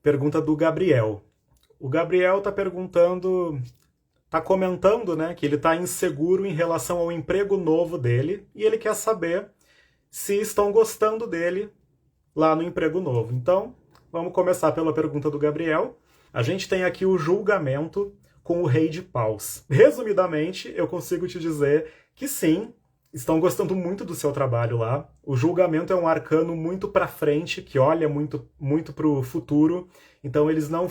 Pergunta do Gabriel. O Gabriel está perguntando, está comentando, né, que ele está inseguro em relação ao emprego novo dele e ele quer saber se estão gostando dele lá no emprego novo. Então, vamos começar pela pergunta do Gabriel. A gente tem aqui o julgamento com o rei de paus. Resumidamente, eu consigo te dizer que sim, estão gostando muito do seu trabalho lá. O julgamento é um arcano muito para frente, que olha muito para o futuro. Então ele não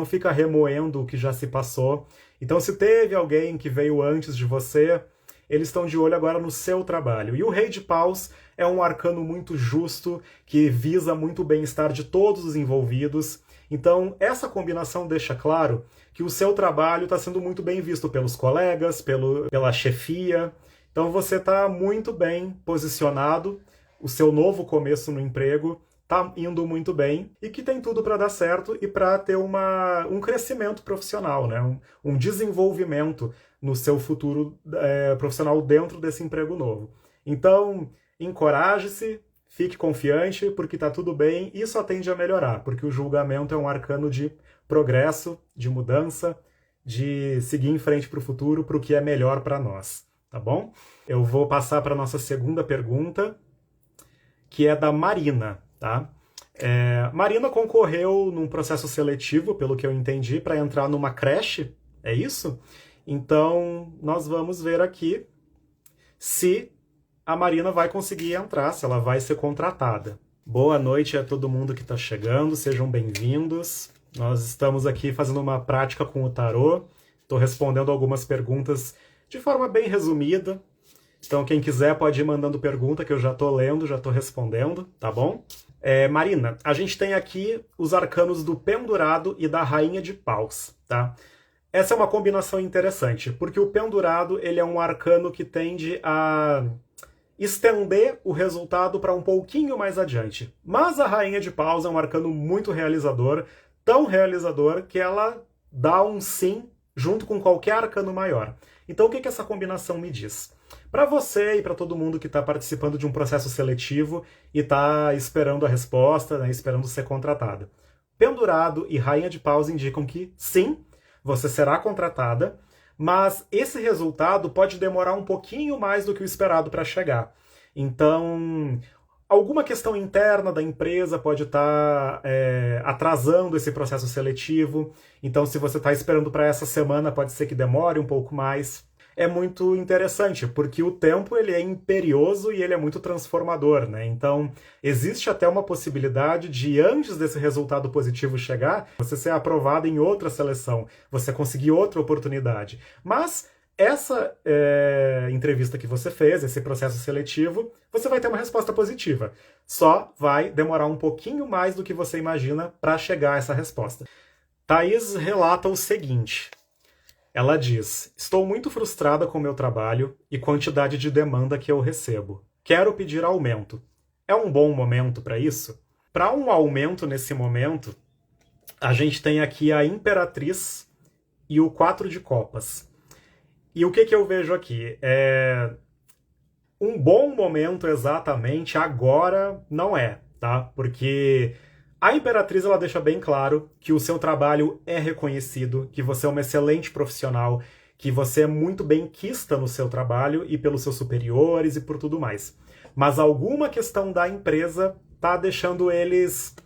fica remoendo o que já se passou. Então se teve alguém que veio antes de você, eles estão de olho agora no seu trabalho. E o Rei de Paus é um arcano muito justo, que visa muito o bem-estar de todos os envolvidos. Então essa combinação deixa claro que o seu trabalho está sendo muito bem visto pelos colegas, pela chefia. Então você está muito bem posicionado, o seu novo começo no emprego está indo muito bem e que tem tudo para dar certo e para ter um crescimento profissional, né? Um desenvolvimento no seu futuro profissional dentro desse emprego novo. Então, encoraje-se, fique confiante, porque está tudo bem e só tende a melhorar, porque o julgamento é um arcano de progresso, de mudança, de seguir em frente para o futuro, para o que é melhor para nós. Tá bom? Eu vou passar para a nossa segunda pergunta, que é da Marina, tá? Marina concorreu num processo seletivo, pelo que eu entendi, para entrar numa creche, é isso? Então, nós vamos ver aqui se a Marina vai conseguir entrar, se ela vai ser contratada. Boa noite a todo mundo que está chegando, sejam bem-vindos. Nós estamos aqui fazendo uma prática com o tarô, estou respondendo algumas perguntas de forma bem resumida. Então, quem quiser pode ir mandando pergunta, que eu já estou lendo, já estou respondendo, tá bom? Marina, a gente tem aqui os arcanos do Pendurado e da Rainha de Paus, tá? Essa é uma combinação interessante, porque o Pendurado ele é um arcano que tende a estender o resultado para um pouquinho mais adiante. Mas a Rainha de Paus é um arcano muito realizador, tão realizador que ela dá um sim junto com qualquer arcano maior. Então, o que essa combinação me diz? Para você e para todo mundo que está participando de um processo seletivo e está esperando a resposta, né, esperando ser contratada. Pendurado e Rainha de Paus indicam que, sim, você será contratada, mas esse resultado pode demorar um pouquinho mais do que o esperado para chegar. Então, alguma questão interna da empresa pode estar atrasando esse processo seletivo. Então, se você está esperando para essa semana, pode ser que demore um pouco mais. É muito interessante, porque o tempo ele é imperioso e ele é muito transformador, né? Então, existe até uma possibilidade de, antes desse resultado positivo chegar, você ser aprovado em outra seleção, você conseguir outra oportunidade. Mas essa entrevista que você fez, esse processo seletivo, você vai ter uma resposta positiva. Só vai demorar um pouquinho mais do que você imagina para chegar a essa resposta. Thaís relata o seguinte. Ela diz, estou muito frustrada com o meu trabalho e quantidade de demanda que eu recebo. Quero pedir aumento. É um bom momento para isso? Para um aumento nesse momento, a gente tem aqui a Imperatriz e o 4 de Copas. E o que eu vejo aqui? Um bom momento exatamente agora não é, tá? Porque a Imperatriz ela deixa bem claro que o seu trabalho é reconhecido, que você é uma excelente profissional, que você é muito benquista no seu trabalho e pelos seus superiores e por tudo mais. Mas alguma questão da empresa tá deixando eles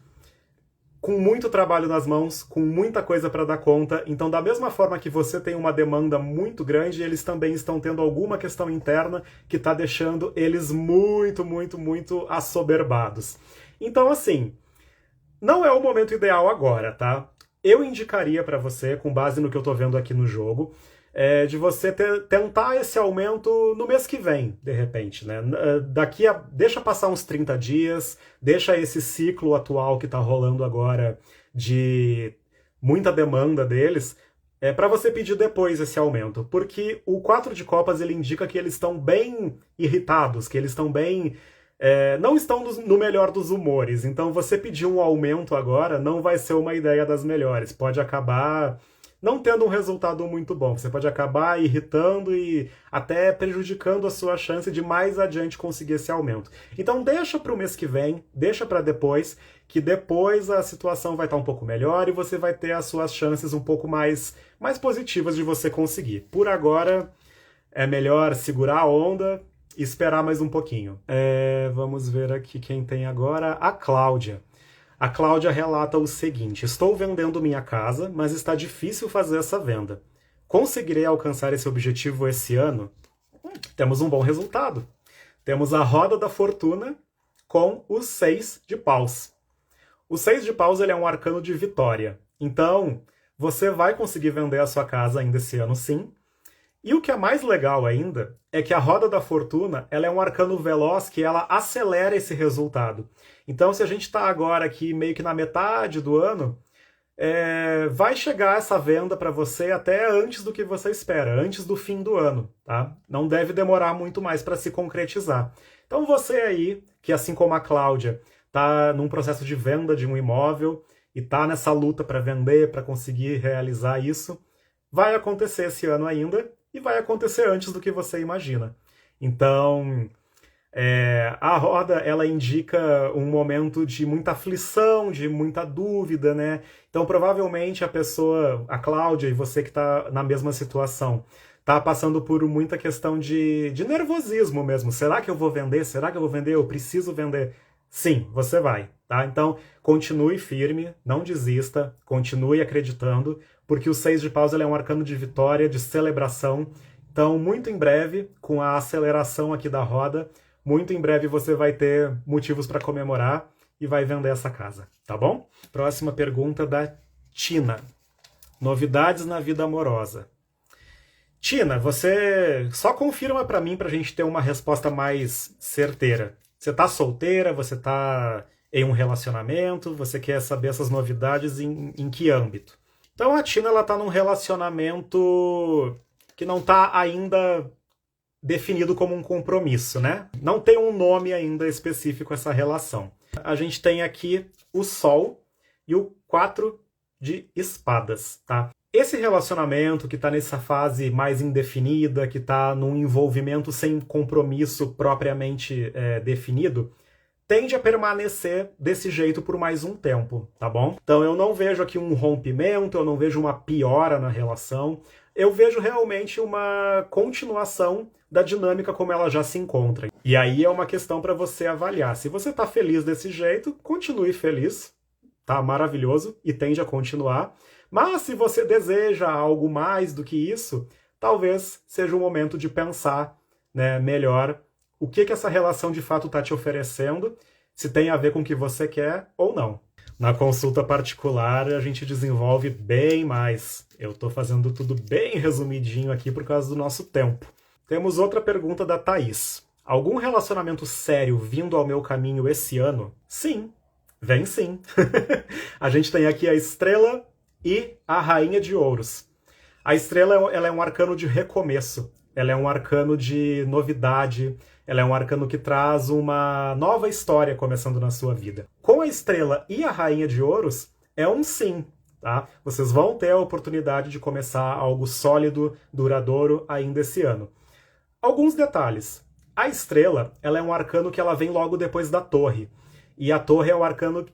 com muito trabalho nas mãos, com muita coisa para dar conta. Então, da mesma forma que você tem uma demanda muito grande, eles também estão tendo alguma questão interna que está deixando eles muito, muito, muito assoberbados. Então, assim, não é o momento ideal agora, tá? Eu indicaria para você, com base no que eu tô vendo aqui no jogo, de você tentar esse aumento no mês que vem, de repente, né? Deixa passar uns 30 dias, deixa esse ciclo atual que tá rolando agora de muita demanda deles, para você pedir depois esse aumento. Porque o 4 de Copas, ele indica que eles estão bem irritados, que eles estão bem... não estão no melhor dos humores. Então você pedir um aumento agora não vai ser uma ideia das melhores. Pode acabar não tendo um resultado muito bom. Você pode acabar irritando e até prejudicando a sua chance de mais adiante conseguir esse aumento. Então deixa para o mês que vem, deixa para depois, que depois a situação vai estar um pouco melhor e você vai ter as suas chances um pouco mais positivas de você conseguir. Por agora, é melhor segurar a onda e esperar mais um pouquinho. Vamos ver aqui quem tem agora. A Cláudia. A Cláudia relata o seguinte: estou vendendo minha casa, mas está difícil fazer essa venda. Conseguirei alcançar esse objetivo esse ano? Temos um bom resultado. Temos a roda da fortuna com os 6 de paus. O 6 de paus ele é um arcano de vitória. Então, você vai conseguir vender a sua casa ainda esse ano, sim. E o que é mais legal ainda é que a roda da fortuna ela é um arcano veloz que ela acelera esse resultado. Então, se a gente está agora aqui meio que na metade do ano, vai chegar essa venda para você até antes do que você espera, antes do fim do ano, tá? Não deve demorar muito mais para se concretizar. Então, você aí, que assim como a Cláudia, está num processo de venda de um imóvel e está nessa luta para vender, para conseguir realizar isso, vai acontecer esse ano ainda e vai acontecer antes do que você imagina. Então, a roda, ela indica um momento de muita aflição, de muita dúvida, né? Então, provavelmente, a pessoa, a Cláudia e você que está na mesma situação, está passando por muita questão de nervosismo mesmo. Será que eu vou vender? Será que eu vou vender? Eu preciso vender? Sim, você vai, tá? Então, continue firme, não desista, continue acreditando, porque o 6 de paus ele é um arcano de vitória, de celebração. Então, muito em breve, com a aceleração aqui da roda, muito em breve você vai ter motivos para comemorar e vai vender essa casa, tá bom? Próxima pergunta da Tina. Novidades na vida amorosa. Tina, você só confirma para mim, para a gente ter uma resposta mais certeira. Você tá solteira, você tá em um relacionamento, você quer saber essas novidades em que âmbito? Então a Tina, ela tá num relacionamento que não tá ainda definido como um compromisso, né? Não tem um nome ainda específico essa relação. A gente tem aqui o Sol e o 4 de espadas, tá? Esse relacionamento que está nessa fase mais indefinida, que está num envolvimento sem compromisso propriamente definido, tende a permanecer desse jeito por mais um tempo, tá bom? Então eu não vejo aqui um rompimento, eu não vejo uma piora na relação, eu vejo realmente uma continuação da dinâmica como ela já se encontra. E aí é uma questão para você avaliar. Se você está feliz desse jeito, continue feliz, tá maravilhoso e tende a continuar. Mas se você deseja algo mais do que isso, talvez seja o momento de pensar, né, melhor o que essa relação de fato está te oferecendo, se tem a ver com o que você quer ou não. Na consulta particular, a gente desenvolve bem mais. Eu estou fazendo tudo bem resumidinho aqui por causa do nosso tempo. Temos outra pergunta da Thaís. Algum relacionamento sério vindo ao meu caminho esse ano? Sim, vem sim. A gente tem aqui a estrela e a rainha de ouros. A estrela ela é um arcano de recomeço, ela é um arcano de novidade, ela é um arcano que traz uma nova história começando na sua vida. Com a estrela e a rainha de ouros, é um sim, tá? Vocês vão ter a oportunidade de começar algo sólido, duradouro ainda esse ano. Alguns detalhes. A estrela ela é um arcano que ela vem logo depois da torre, e a torre é um arcano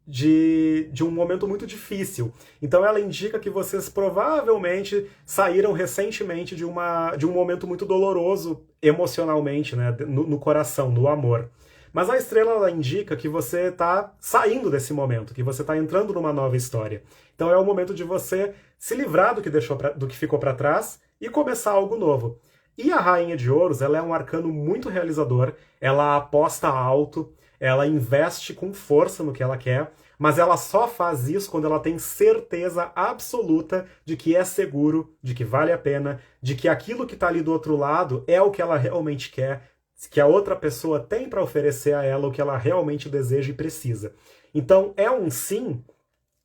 de um momento muito difícil. Então ela indica que vocês provavelmente saíram recentemente de um momento muito doloroso emocionalmente, né, no coração, no amor. Mas a estrela ela indica que você está saindo desse momento, que você está entrando numa nova história. Então é o momento de você se livrar do que ficou para trás e começar algo novo. E a Rainha de Ouros, ela é um arcano muito realizador, ela aposta alto, ela investe com força no que ela quer, mas ela só faz isso quando ela tem certeza absoluta de que é seguro, de que vale a pena, de que aquilo que está ali do outro lado é o que ela realmente quer, que a outra pessoa tem para oferecer a ela o que ela realmente deseja e precisa. Então é um sim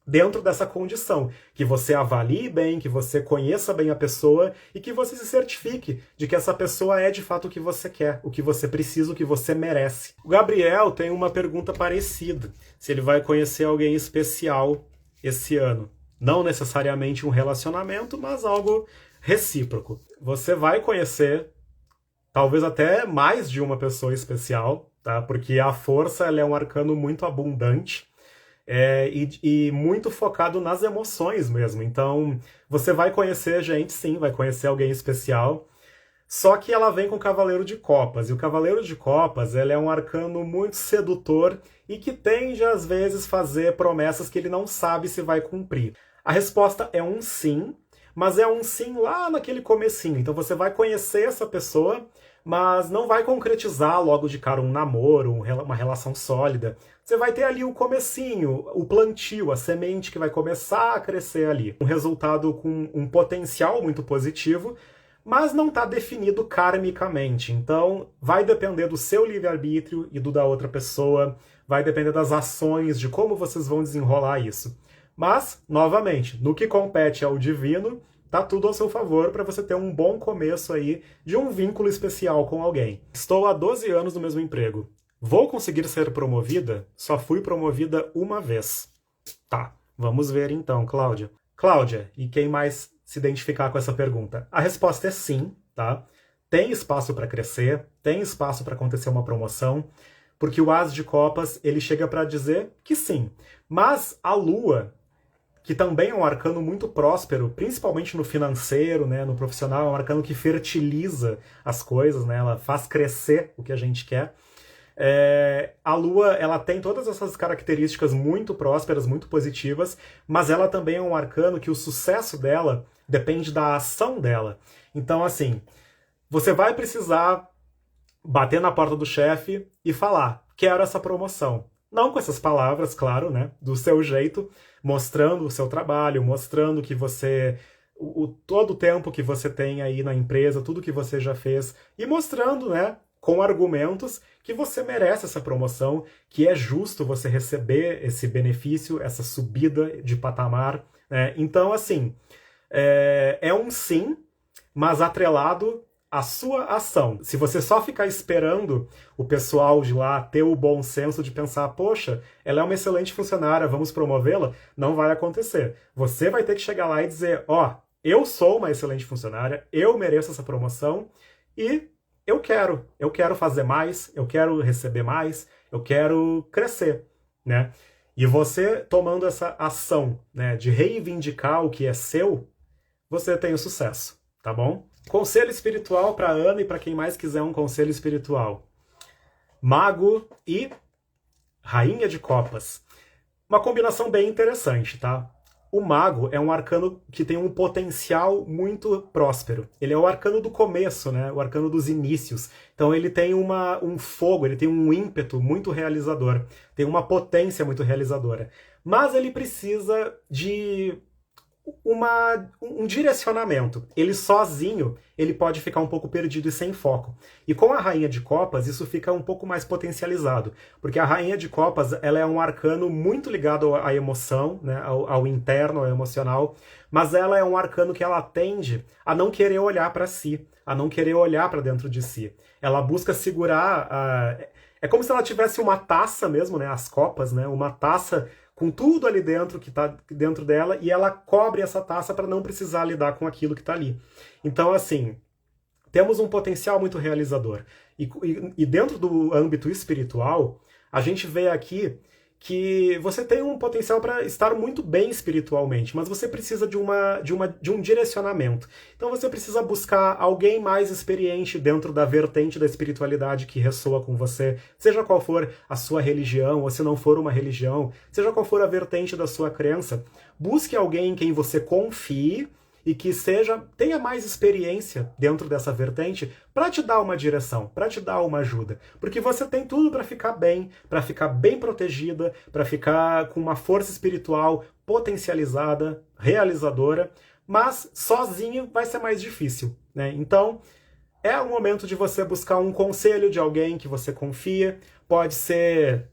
dentro dessa condição, que você avalie bem, que você conheça bem a pessoa e que você se certifique de que essa pessoa é de fato o que você quer, o que você precisa, o que você merece. O Gabriel tem uma pergunta parecida, se ele vai conhecer alguém especial esse ano. Não necessariamente um relacionamento, mas algo recíproco. Você vai conhecer talvez até mais de uma pessoa especial, tá? Porque a força ela é um arcano muito abundante e muito focado nas emoções mesmo. Então, você vai conhecer gente, sim, vai conhecer alguém especial, só que ela vem com o Cavaleiro de Copas, e o Cavaleiro de Copas ele é um arcano muito sedutor e que tende, às vezes, fazer promessas que ele não sabe se vai cumprir. A resposta é um sim, mas é um sim lá naquele comecinho. Então você vai conhecer essa pessoa, mas não vai concretizar logo de cara um namoro, uma relação sólida. Você vai ter ali o comecinho, o plantio, a semente que vai começar a crescer ali. Um resultado com um potencial muito positivo, mas não está definido karmicamente. Então, vai depender do seu livre-arbítrio e do da outra pessoa, vai depender das ações, de como vocês vão desenrolar isso. Mas, novamente, no que compete ao divino, tá tudo ao seu favor para você ter um bom começo aí de um vínculo especial com alguém. Estou há 12 anos no mesmo emprego. Vou conseguir ser promovida? Só fui promovida uma vez. Tá, vamos ver então, Cláudia. Cláudia, e quem mais se identificar com essa pergunta? A resposta é sim, tá? Tem espaço para crescer, tem espaço para acontecer uma promoção, porque o As de Copas, ele chega para dizer que sim. Mas a Lua, que também é um arcano muito próspero, principalmente no financeiro, né, no profissional, é um arcano que fertiliza as coisas, né, ela faz crescer o que a gente quer. A Lua, ela tem todas essas características muito prósperas, muito positivas, mas ela também é um arcano que o sucesso dela depende da ação dela. Então, assim, você vai precisar bater na porta do chefe e falar, quero essa promoção. Não com essas palavras, claro, né, do seu jeito, mostrando o seu trabalho, mostrando que você... todo o tempo que você tem aí na empresa, tudo que você já fez, e mostrando, né, com argumentos que você merece essa promoção, que é justo você receber esse benefício, essa subida de patamar, né? Então, assim, é um sim, mas atrelado à sua ação. Se você só ficar esperando o pessoal de lá ter o bom senso de pensar, poxa, ela é uma excelente funcionária, vamos promovê-la, não vai acontecer. Você vai ter que chegar lá e dizer, ó, eu sou uma excelente funcionária, eu mereço essa promoção e eu quero fazer mais, eu quero receber mais, eu quero crescer, né? E você tomando essa ação, né, de reivindicar o que é seu, você tem o sucesso, tá bom? Conselho espiritual para Ana e para quem mais quiser um conselho espiritual. Mago e Rainha de Copas. Uma combinação bem interessante, tá? O Mago é um arcano que tem um potencial muito próspero. Ele é o arcano do começo, né? O arcano dos inícios. Então ele tem um fogo, ele tem um ímpeto muito realizador. Tem uma potência muito realizadora. Mas ele precisa de um direcionamento. Ele sozinho, ele pode ficar um pouco perdido e sem foco. E com a Rainha de Copas, isso fica um pouco mais potencializado. Porque a Rainha de Copas, ela é um arcano muito ligado à emoção, né, ao interno, ao emocional, mas ela é um arcano que ela tende a não querer olhar para si, a não querer olhar para dentro de si. Ela busca segurar... É como se ela tivesse uma taça mesmo, né, as copas, né, uma taça com tudo ali dentro que está dentro dela, e ela cobre essa taça para não precisar lidar com aquilo que está ali. Então, assim, temos um potencial muito realizador. E dentro do âmbito espiritual, a gente vê aqui que você tem um potencial para estar muito bem espiritualmente, mas você precisa de um direcionamento. Então você precisa buscar alguém mais experiente dentro da vertente da espiritualidade que ressoa com você, seja qual for a sua religião, ou se não for uma religião, seja qual for a vertente da sua crença, busque alguém em quem você confie e que tenha mais experiência dentro dessa vertente para te dar uma direção, para te dar uma ajuda. Porque você tem tudo para ficar bem protegida, para ficar com uma força espiritual potencializada, realizadora, mas sozinho vai ser mais difícil, né? Então, é o momento de você buscar um conselho de alguém que você confia, pode ser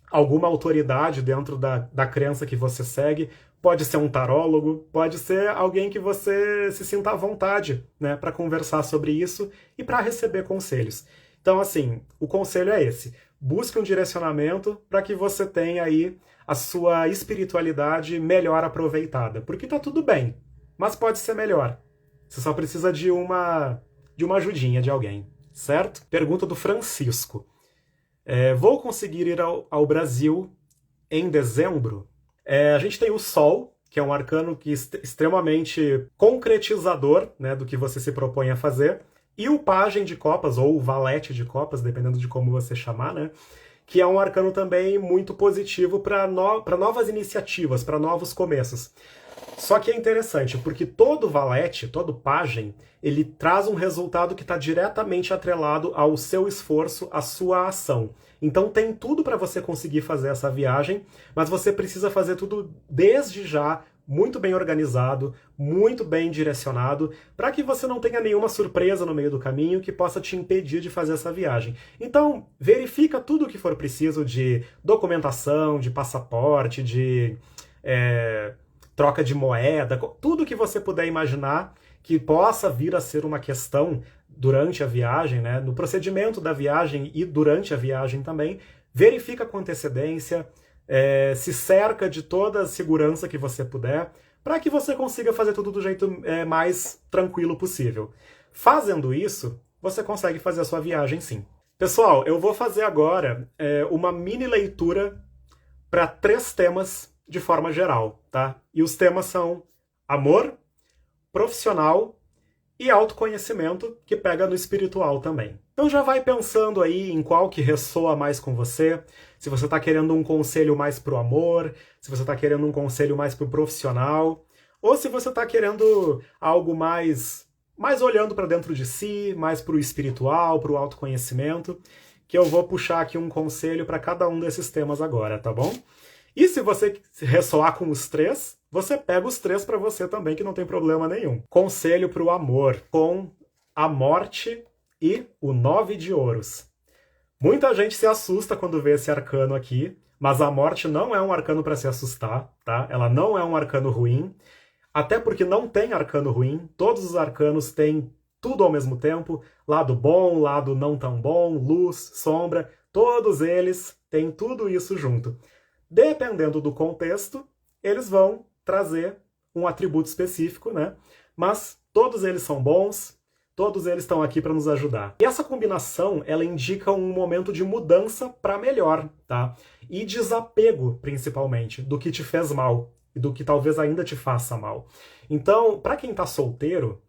alguma autoridade dentro da crença que você segue, pode ser um tarólogo, pode ser alguém que você se sinta à vontade, né, para conversar sobre isso e para receber conselhos. Então, assim, o conselho é esse. Busque um direcionamento para que você tenha aí a sua espiritualidade melhor aproveitada. Porque tá tudo bem, mas pode ser melhor. Você só precisa de uma ajudinha de alguém, certo? Pergunta do Francisco. Vou conseguir ir ao Brasil em dezembro? A gente tem o Sol, que é um arcano que extremamente concretizador, né, do que você se propõe a fazer, e o Pajem de Copas, ou o Valete de Copas, dependendo de como você chamar, né, que é um arcano também muito positivo para novas iniciativas, para novos começos. Só que é interessante, porque todo valete, todo pajem, ele traz um resultado que está diretamente atrelado ao seu esforço, à sua ação. Então tem tudo para você conseguir fazer essa viagem, mas você precisa fazer tudo desde já, muito bem organizado, muito bem direcionado, para que você não tenha nenhuma surpresa no meio do caminho que possa te impedir de fazer essa viagem. Então, verifica tudo o que for preciso de documentação, de passaporte, de troca de moeda, tudo que você puder imaginar que possa vir a ser uma questão durante a viagem, né, no procedimento da viagem e durante a viagem também, verifica com antecedência, se cerca de toda a segurança que você puder, para que você consiga fazer tudo do jeito mais tranquilo possível. Fazendo isso, você consegue fazer a sua viagem sim. Pessoal, eu vou fazer agora uma mini leitura para 3 temas de forma geral, tá? E os temas são amor, profissional e autoconhecimento, que pega no espiritual também. Então já vai pensando aí em qual que ressoa mais com você, se você está querendo um conselho mais pro amor, se você está querendo um conselho mais pro profissional, ou se você está querendo algo mais olhando para dentro de si, mais pro espiritual, pro autoconhecimento, que eu vou puxar aqui um conselho para cada um desses temas agora, tá bom? E se você ressoar com os 3, você pega os 3 para você também, que não tem problema nenhum. Conselho para o amor, com a morte e o 9 de ouros. Muita gente se assusta quando vê esse arcano aqui, mas a morte não é um arcano para se assustar, tá? Ela não é um arcano ruim, até porque não tem arcano ruim, todos os arcanos têm tudo ao mesmo tempo, lado bom, lado não tão bom, luz, sombra, todos eles têm tudo isso junto. Dependendo do contexto, eles vão trazer um atributo específico, né? Mas todos eles são bons, todos eles estão aqui para nos ajudar. E essa combinação, ela indica um momento de mudança para melhor, tá? E desapego, principalmente, do que te fez mal e do que talvez ainda te faça mal. Então, para quem está solteiro,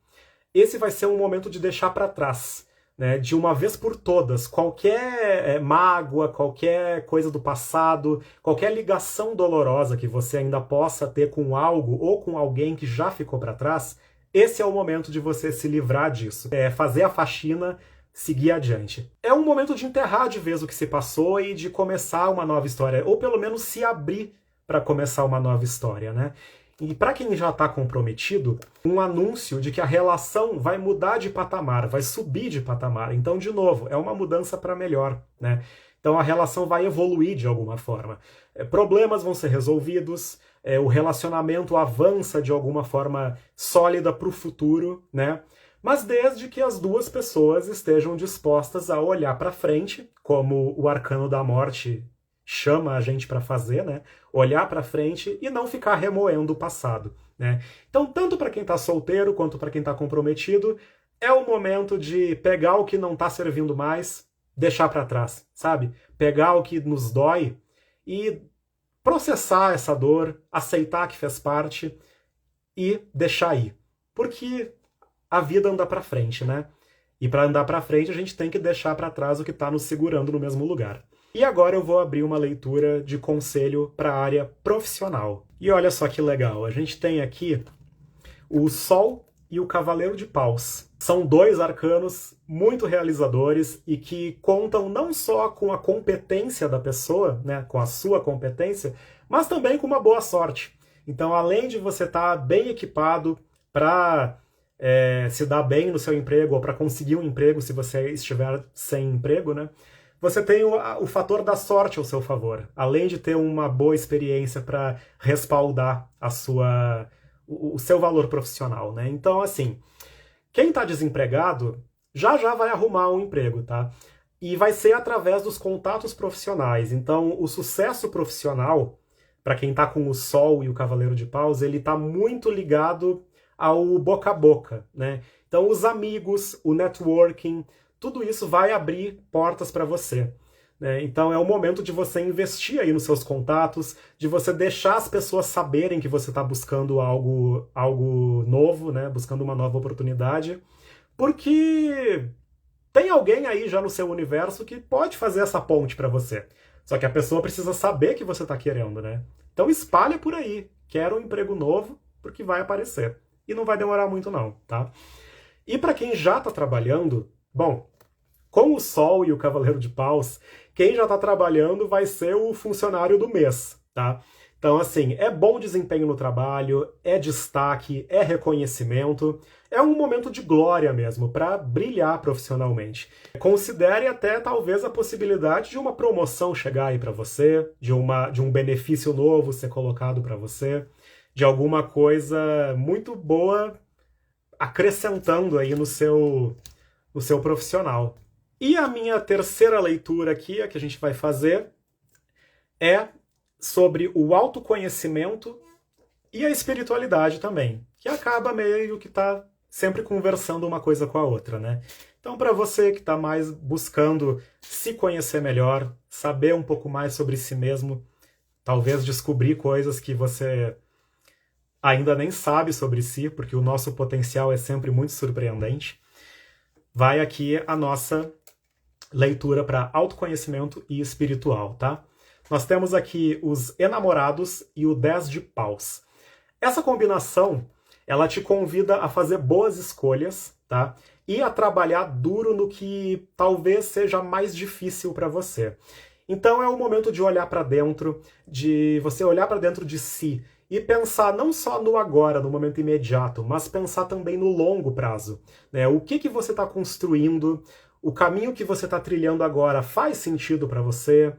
esse vai ser um momento de deixar para trás, né, de uma vez por todas, qualquer mágoa, qualquer coisa do passado, qualquer ligação dolorosa que você ainda possa ter com algo ou com alguém que já ficou para trás, esse é o momento de você se livrar disso, fazer a faxina, seguir adiante. É um momento de enterrar de vez o que se passou e de começar uma nova história, ou pelo menos se abrir para começar uma nova história, né? E para quem já está comprometido, um anúncio de que a relação vai mudar de patamar, vai subir de patamar. Então, de novo, é uma mudança para melhor, né? Então a relação vai evoluir de alguma forma. Problemas vão ser resolvidos, o relacionamento avança de alguma forma sólida para o futuro, né? Mas desde que as duas pessoas estejam dispostas a olhar para frente, como o arcano da morte chama a gente para fazer, né? Olhar para frente e não ficar remoendo o passado, né? Então, tanto para quem está solteiro quanto para quem está comprometido, é o momento de pegar o que não está servindo mais, deixar para trás, sabe? Pegar o que nos dói e processar essa dor, aceitar que fez parte e deixar ir. Porque a vida anda para frente, né? E para andar para frente, a gente tem que deixar para trás o que está nos segurando no mesmo lugar. E agora eu vou abrir uma leitura de conselho para a área profissional. E olha só que legal, a gente tem aqui o Sol e o Cavaleiro de Paus. São 2 arcanos muito realizadores e que contam não só com a competência da pessoa, né, com a sua competência, mas também com uma boa sorte. Então, além de você estar bem equipado para se dar bem no seu emprego ou para conseguir um emprego se você estiver sem emprego, né, você tem o fator da sorte ao seu favor, além de ter uma boa experiência para respaldar o seu valor profissional, né? Então, assim, quem está desempregado já vai arrumar um emprego, tá? E vai ser através dos contatos profissionais. Então, o sucesso profissional para quem está com o Sol e o Cavaleiro de Paus, ele está muito ligado ao boca a boca, né? Então os amigos, o networking, tudo isso vai abrir portas para você, né? Então é o momento de você investir aí nos seus contatos, de você deixar as pessoas saberem que você está buscando algo novo, né? Buscando uma nova oportunidade, porque tem alguém aí já no seu universo que pode fazer essa ponte para você. Só que a pessoa precisa saber que você está querendo, né? Então espalha por aí. Quero um emprego novo, porque vai aparecer. E não vai demorar muito não, tá? E para quem já está trabalhando, bom, com o Sol e o Cavaleiro de Paus, quem já está trabalhando vai ser o funcionário do mês, tá? Então, assim, é bom desempenho no trabalho, é destaque, é reconhecimento, é um momento de glória mesmo, para brilhar profissionalmente. Considere até, talvez, a possibilidade de uma promoção chegar aí para você, de um benefício novo ser colocado para você, de alguma coisa muito boa acrescentando aí no seu profissional. E a minha terceira leitura aqui, a que a gente vai fazer, é sobre o autoconhecimento e a espiritualidade também, que acaba meio que tá sempre conversando uma coisa com a outra, né? Então, para você que está mais buscando se conhecer melhor, saber um pouco mais sobre si mesmo, talvez descobrir coisas que você ainda nem sabe sobre si, porque o nosso potencial é sempre muito surpreendente, vai aqui a nossa leitura para autoconhecimento e espiritual, tá? Nós temos aqui os enamorados e o 10 de paus. Essa combinação, ela te convida a fazer boas escolhas, tá? E a trabalhar duro no que talvez seja mais difícil para você. Então é o momento de olhar para dentro, de você olhar para dentro de si e pensar não só no agora, no momento imediato, mas pensar também no longo prazo, né? O que você está construindo, o caminho que você está trilhando agora faz sentido para você?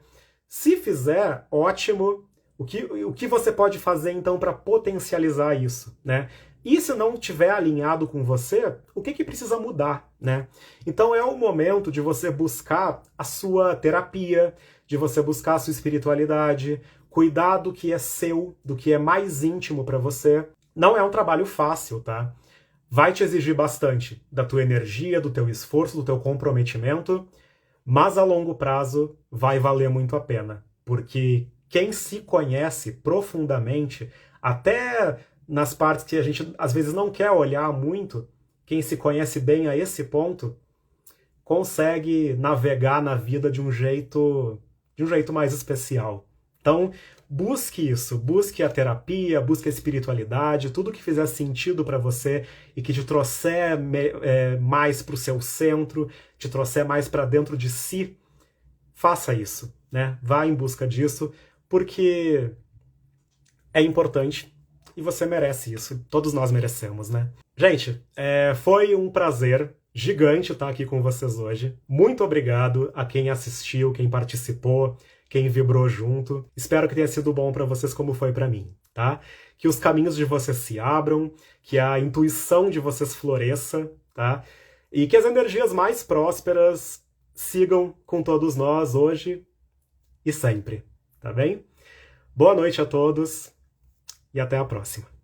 Se fizer, ótimo. O que você pode fazer, então, para potencializar isso, né? E se não estiver alinhado com você, o que precisa mudar, né? Então é o momento de você buscar a sua terapia, de você buscar a sua espiritualidade, cuidar do que é seu, do que é mais íntimo para você. Não é um trabalho fácil, tá? Vai te exigir bastante da tua energia, do teu esforço, do teu comprometimento, mas a longo prazo vai valer muito a pena, porque quem se conhece profundamente, até nas partes que a gente às vezes não quer olhar muito, quem se conhece bem a esse ponto, consegue navegar na vida de um jeito mais especial. Então, busque isso, busque a terapia, busque a espiritualidade, tudo que fizer sentido para você e que te trouxer mais para o seu centro, te trouxer mais para dentro de si, faça isso, né? Vá em busca disso, porque é importante e você merece isso. Todos nós merecemos, né? Gente, foi um prazer gigante estar aqui com vocês hoje. Muito obrigado a quem assistiu, quem participou, quem vibrou junto. Espero que tenha sido bom para vocês como foi para mim, tá? Que os caminhos de vocês se abram, que a intuição de vocês floresça, tá? E que as energias mais prósperas sigam com todos nós hoje e sempre, tá bem? Boa noite a todos e até a próxima.